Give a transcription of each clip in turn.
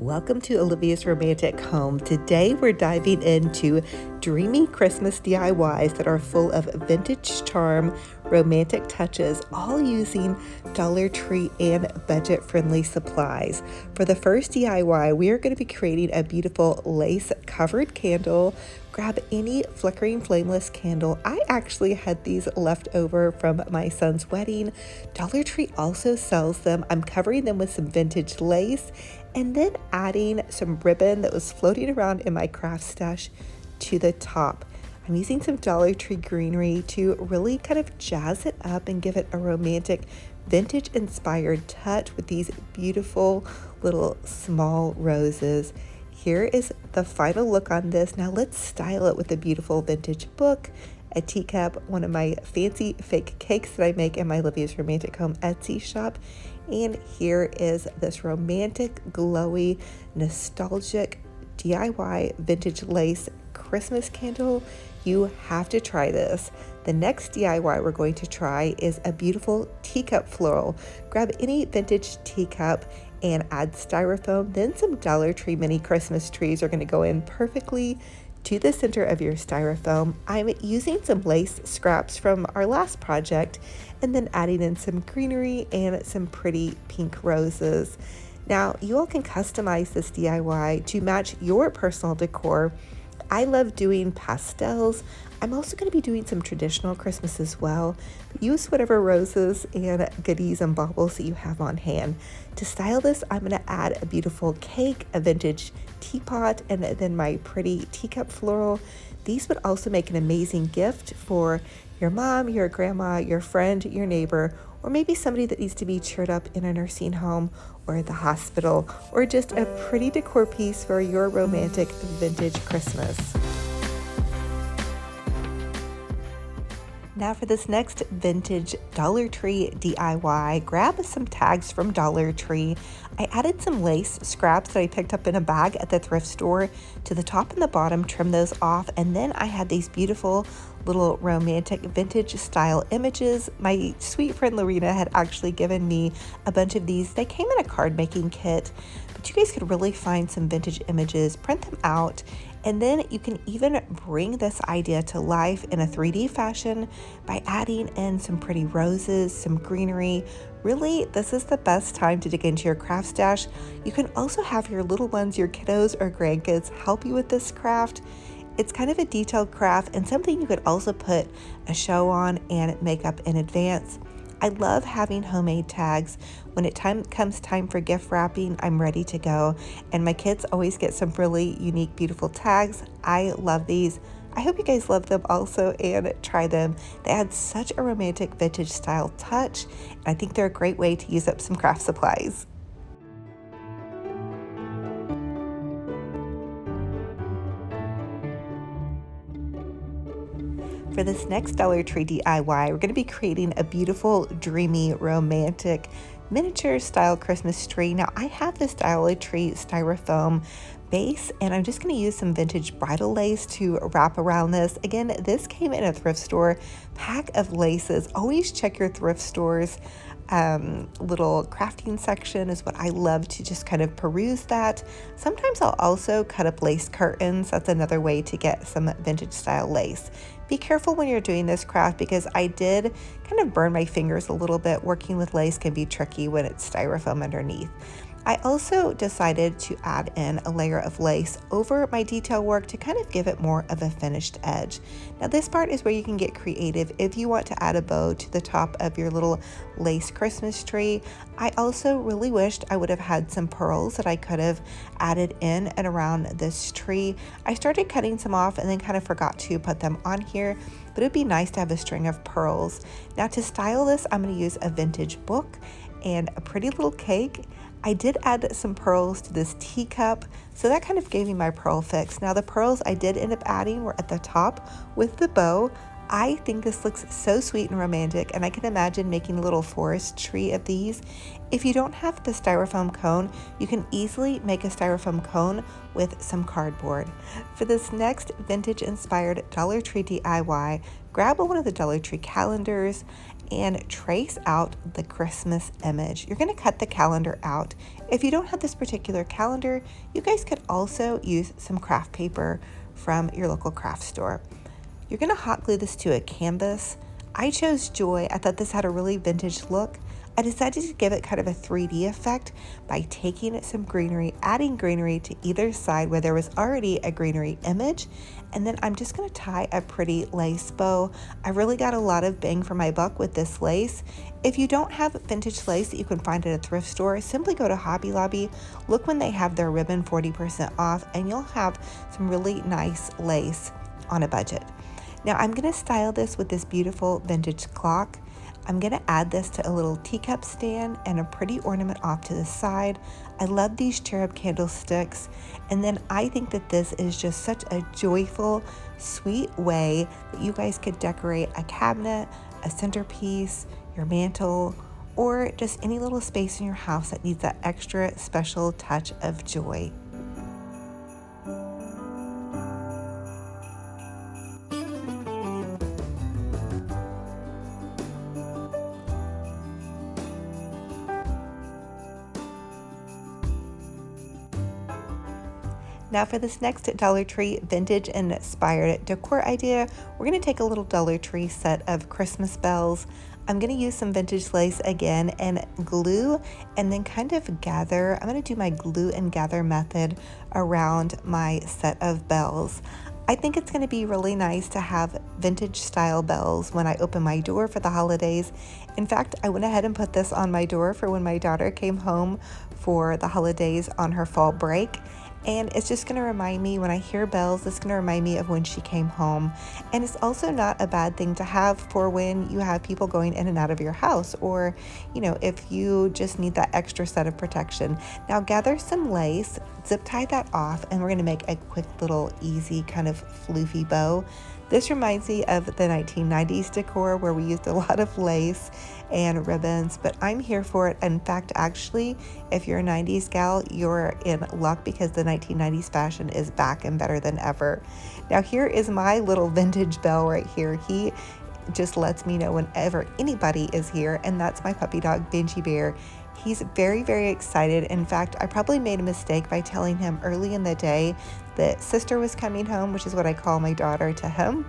Welcome to Olivia's Romantic Home. Today we're diving into dreamy Christmas DIYs that are full of vintage charm, romantic touches, all using Dollar Tree and budget-friendly supplies. For the first DIY, we are going to be creating a beautiful lace-covered candle. Grab any flickering flameless candle. I actually had these left over from my son's wedding. Dollar Tree also sells them. I'm covering them with some vintage lace and then adding some ribbon that was floating around in my craft stash to the top. I'm using some Dollar Tree greenery to really kind of jazz it up and give it a romantic vintage inspired touch with these beautiful little small roses. Here is the final look on this. Now let's style it with a beautiful vintage book, a teacup, one of my fancy fake cakes that I make in my Olivia's Romantic Home Etsy shop. And here is this romantic, glowy, nostalgic DIY vintage lace Christmas candle. You have to try this. The next DIY we're going to try is a beautiful teacup floral. Grab any vintage teacup and add styrofoam. Then some Dollar Tree mini Christmas trees are going to go in perfectly to the center of your styrofoam. I'm using some lace scraps from our last project and then adding in some greenery and some pretty pink roses. Now, you all can customize this DIY to match your personal decor. I love doing pastels. I'm also going to be doing some traditional Christmas as well. Use whatever roses and goodies and baubles that you have on hand. To style this, I'm going to add a beautiful cake, a vintage teapot, and then my pretty teacup floral. These would also make an amazing gift for your mom, your grandma, your friend, your neighbor, or maybe somebody that needs to be cheered up in a nursing home or the hospital, or just a pretty decor piece for your romantic vintage Christmas. Now for this next vintage Dollar Tree DIY, grab some tags from Dollar Tree. I added some lace scraps that I picked up in a bag at the thrift store to the top and the bottom, trim those off, and then I had these beautiful little romantic vintage style images. My sweet friend Lorena had actually given me a bunch of these. They came in a card making kit, but you guys could really find some vintage images, print them out, and then you can even bring this idea to life in a 3D fashion by adding in some pretty roses, some greenery. Really, this is the best time to dig into your craft stash. You can also have your little ones, your kiddos or grandkids, help you with this craft. It's kind of a detailed craft and something you could also put a show on and make up in advance. I love having homemade tags. When it comes time for gift wrapping, I'm ready to go. And my kids always get some really unique, beautiful tags. I love these. I hope you guys love them also and try them. They add such a romantic vintage style touch. And I think they're a great way to use up some craft supplies. For this next Dollar Tree DIY, we're going to be creating a beautiful, dreamy, romantic, miniature style Christmas tree. Now, I have this Dollar Tree styrofoam base, and I'm just going to use some vintage bridal lace to wrap around this. Again, this came in a thrift store pack of laces. Always check your thrift stores. Little crafting section is what I love to just kind of peruse that. Sometimes I'll also cut up lace curtains. That's another way to get some vintage style lace. Be careful when you're doing this craft because I did kind of burn my fingers a little bit. Working with lace can be tricky when it's styrofoam underneath. I also decided to add in a layer of lace over my detail work to kind of give it more of a finished edge. Now this part is where you can get creative if you want to add a bow to the top of your little lace Christmas tree. I also really wished I would have had some pearls that I could have added in and around this tree. I started cutting some off and then kind of forgot to put them on here, but it'd be nice to have a string of pearls. Now to style this, I'm going to use a vintage book and a pretty little cake. I did add some pearls to this teacup, so that kind of gave me my pearl fix. Now the pearls I did end up adding were at the top with the bow. I think this looks so sweet and romantic, and I can imagine making a little forest tree of these. If you don't have the styrofoam cone, you can easily make a styrofoam cone with some cardboard. For this next vintage inspired Dollar Tree DIY, grab one of the Dollar Tree calendars and trace out the Christmas image. You're going to cut the calendar out. If you don't have this particular calendar, you guys could also use some craft paper from your local craft store. You're going to hot glue this to a canvas. I chose Joy. I thought this had a really vintage look. I decided to give it kind of a 3D effect by taking some greenery, adding greenery to either side where there was already a greenery image, and then I'm just going to tie a pretty lace bow. I really got a lot of bang for my buck with this lace. If you don't have vintage lace that you can find at a thrift store, simply go to Hobby Lobby, look when they have their ribbon 40% off, and you'll have some really nice lace on a budget. Now I'm going to style this with this beautiful vintage clock. I'm going to add this to a little teacup stand and a pretty ornament off to the side. I love these cherub candlesticks. And then I think that this is just such a joyful, sweet way that you guys could decorate a cabinet, a centerpiece, your mantle, or just any little space in your house that needs that extra special touch of joy. Now for this next Dollar Tree vintage inspired decor idea, we're going to take a little Dollar Tree set of Christmas bells. I'm going to use some vintage lace again and glue, and then kind of gather. I'm going to do my glue and gather method around my set of bells. I think it's going to be really nice to have vintage style bells when I open my door for the holidays. In fact, I went ahead and put this on my door for when my daughter came home for the holidays on her fall break. And it's just going to remind me, when I hear bells, it's going to remind me of when she came home. And it's also not a bad thing to have for when you have people going in and out of your house, or, you know, if you just need that extra set of protection. Now gather some lace, zip tie that off, and we're going to make a quick little easy kind of floofy bow. This reminds me of the 1990s decor where we used a lot of lace and ribbons, but I'm here for it. In fact, actually, if you're a 90s gal, you're in luck because the 1990s fashion is back and better than ever. Now here is my little vintage bell right here. He just lets me know whenever anybody is here, and that's my puppy dog, Benji Bear. He's very, very excited. In fact, I probably made a mistake by telling him early in the day that sister was coming home, which is what I call my daughter to him.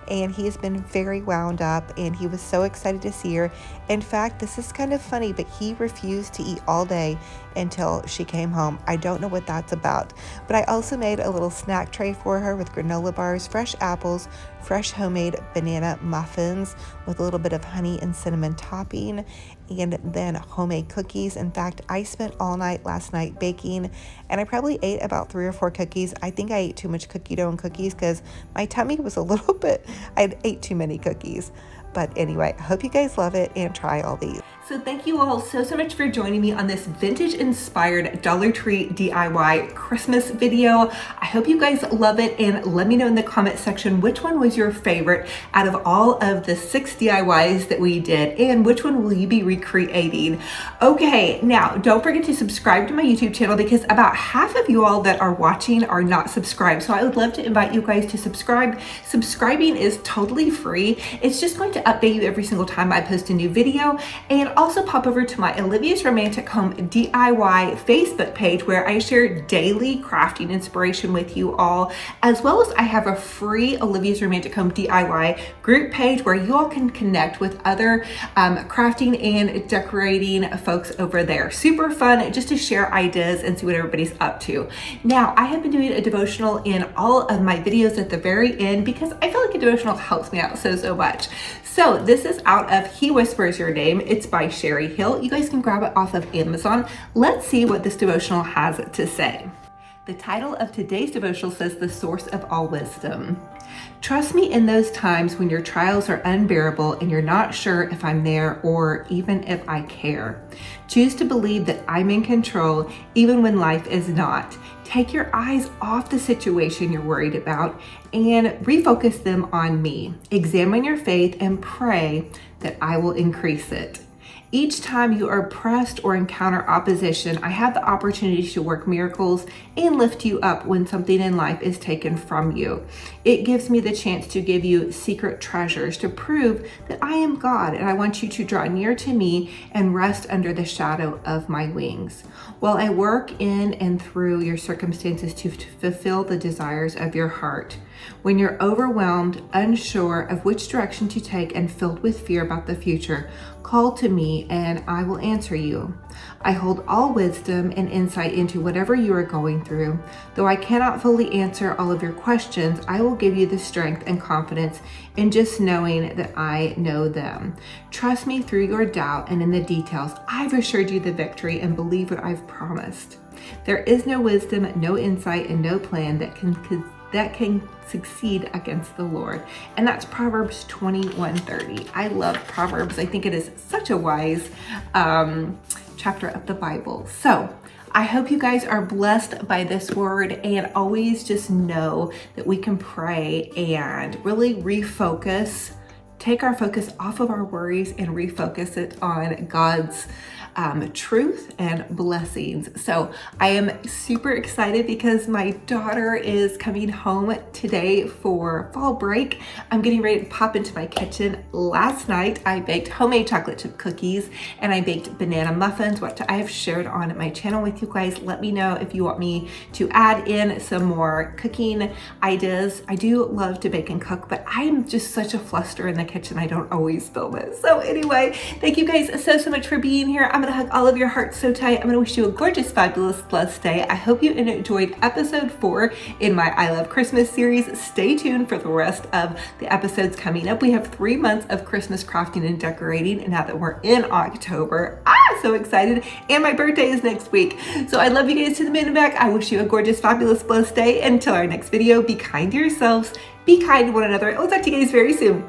And he has been very wound up, and he was so excited to see her. In fact, this is kind of funny, but he refused to eat all day until she came home. I don't know what that's about. But I also made a little snack tray for her with granola bars, fresh apples, fresh homemade banana muffins with a little bit of honey and cinnamon topping, and then homemade cookies. In fact, I spent all night last night baking, and I probably ate about 3 or 4 cookies. I think I ate too much cookie dough and cookies because my tummy was a little bit, I ate too many cookies. But anyway, I hope you guys love it and try all these. So thank you all so much for joining me on this vintage inspired Dollar Tree DIY Christmas video. I hope you guys love it, and let me know in the comment section which one was your favorite out of all of the 6 DIYs that we did, and which one will you be recreating. Okay, now don't forget to subscribe to my YouTube channel because about half of you all that are watching are not subscribed. So I would love to invite you guys to subscribe. Subscribing is totally free. It's just going to update you every single time I post a new video. And also pop over to my Olivia's Romantic Home DIY Facebook page where I share daily crafting inspiration with you all, as well as I have a free Olivia's Romantic Home DIY group page where you all can connect with other crafting and decorating folks over there. Super fun just to share ideas and see what everybody's up to. Now, I have been doing a devotional in all of my videos at the very end because I feel like a devotional helps me out so much. So this is out of He Whispers Your Name. It's by Sherry Hill. You guys can grab it off of Amazon. Let's see what this devotional has to say. The title of today's devotional says, The Source of All Wisdom. Trust me in those times when your trials are unbearable and you're not sure if I'm there or even if I care. Choose to believe that I'm in control even when life is not. Take your eyes off the situation you're worried about and refocus them on me. Examine your faith and pray that I will increase it. Each time you are pressed or encounter opposition, I have the opportunity to work miracles and lift you up when something in life is taken from you. It gives me the chance to give you secret treasures to prove that I am God, and I want you to draw near to me and rest under the shadow of my wings. While I work in and through your circumstances to fulfill the desires of your heart. When you're overwhelmed, unsure of which direction to take, and filled with fear about the future, call to me and I will answer you. I hold all wisdom and insight into whatever you are going through. Though I cannot fully answer all of your questions, I will give you the strength and confidence in just knowing that I know them. Trust me through your doubt, and in the details, I've assured you the victory, and believe what I've promised. There is no wisdom, no insight, and no plan that can succeed against the Lord. And that's Proverbs 21:30. I love Proverbs. I think it is such a wise chapter of the Bible. So I hope you guys are blessed by this word, and always just know that we can pray and really refocus, take our focus off of our worries and refocus it on God's truth and blessings. So I am super excited because my daughter is coming home today for fall break. I'm getting ready to pop into my kitchen. Last night I baked homemade chocolate chip cookies and I baked banana muffins, which I have shared on my channel with you guys. Let me know if you want me to add in some more cooking ideas. I do love to bake and cook, but I'm just such a fluster in the kitchen. I don't always film it. So anyway, thank you guys so much for being here. I'm gonna hug all of your hearts so tight. I'm gonna wish you a gorgeous, fabulous, blessed day. I hope you enjoyed episode 4 in my I Love Christmas series. Stay tuned for the rest of the episodes coming up. We have 3 months of Christmas crafting and decorating, and now that we're in October, so excited. And my birthday is next week. So I love you guys to the moon and back. I wish you a gorgeous, fabulous, blessed day. Until our next video, be kind to yourselves, be kind to one another. I'll talk to you guys very soon.